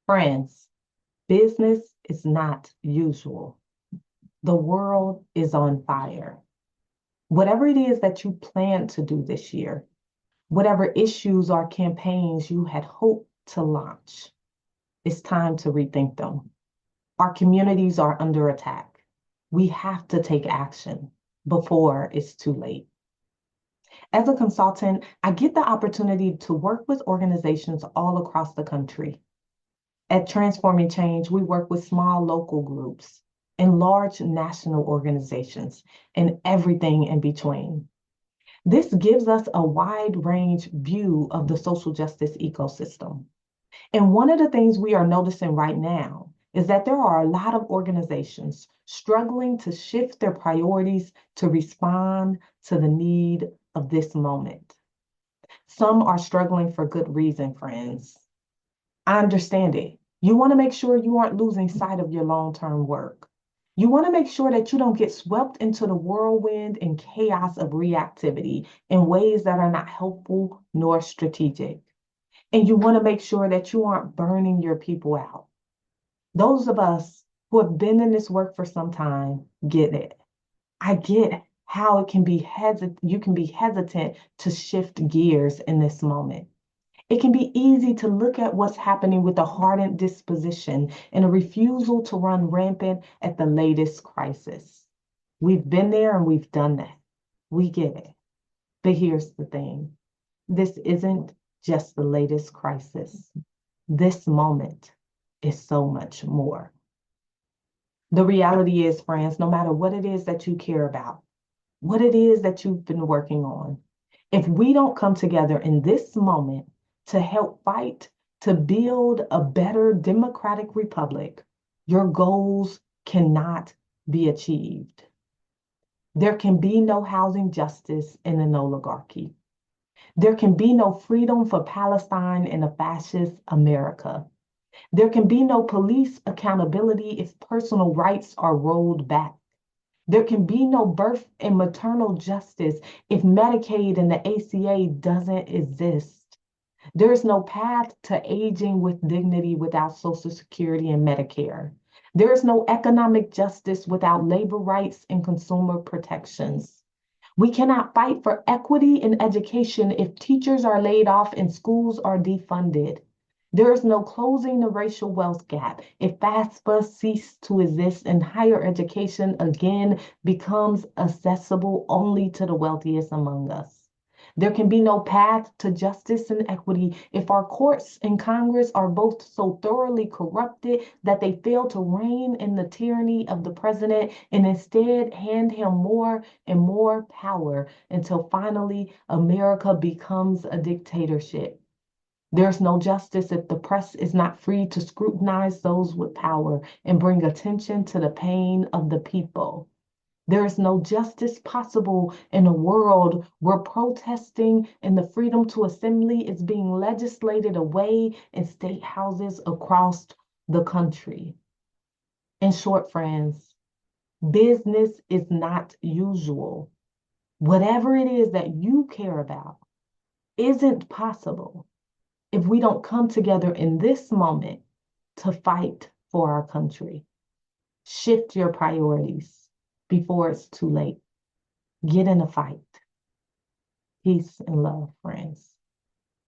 Friends, business is not usual. The world is on fire. Whatever it is that you plan to do this year, whatever issues or campaigns you had hoped to launch, it's time to rethink them. Our communities are under attack. We have to take action before it's too late. As a consultant, I get the opportunity to work with organizations all across the country. At Transforming Change, we work with small local groups and large national organizations and everything in between. This gives us a wide range view of the social justice ecosystem. And one of the things we are noticing right now is that there are a lot of organizations struggling to shift their priorities to respond to the need of this moment. Some are struggling for good reason, friends. I understand it. You want to make sure you aren't losing sight of your long-term work. You want to make sure that you don't get swept into the whirlwind and chaos of reactivity in ways that are not helpful nor strategic. And you want to make sure that you aren't burning your people out. Those of us who have been in this work for some time get it. I get how you can be hesitant to shift gears in this moment. It can be easy to look at what's happening with a hardened disposition and a refusal to run rampant at the latest crisis. We've been there and we've done that. We get it. But here's the thing. This isn't just the latest crisis. This moment is so much more. The reality is, friends, no matter what it is that you care about, what it is that you've been working on, if we don't come together in this moment to help fight to build a better democratic republic, your goals cannot be achieved. There can be no housing justice in an oligarchy. There can be no freedom for Palestine in a fascist America. There can be no police accountability if personal rights are rolled back. There can be no birth and maternal justice if Medicaid and the ACA doesn't exist. There is no path to aging with dignity without Social Security and Medicare. There is no economic justice without labor rights and consumer protections. We cannot fight for equity in education if teachers are laid off and schools are defunded. There is no closing the racial wealth gap if FAFSA ceases to exist and higher education again becomes accessible only to the wealthiest among us. There can be no path to justice and equity if our courts and Congress are both so thoroughly corrupted that they fail to rein in the tyranny of the president and instead hand him more and more power until finally America becomes a dictatorship. There's no justice if the press is not free to scrutinize those with power and bring attention to the pain of the people. There is no justice possible in a world where protesting and the freedom to assembly is being legislated away in state houses across the country. In short, friends, business is not usual. Whatever it is that you care about isn't possible if we don't come together in this moment to fight for our country. Shift your priorities before it's too late. Get in a fight. Peace and love, friends.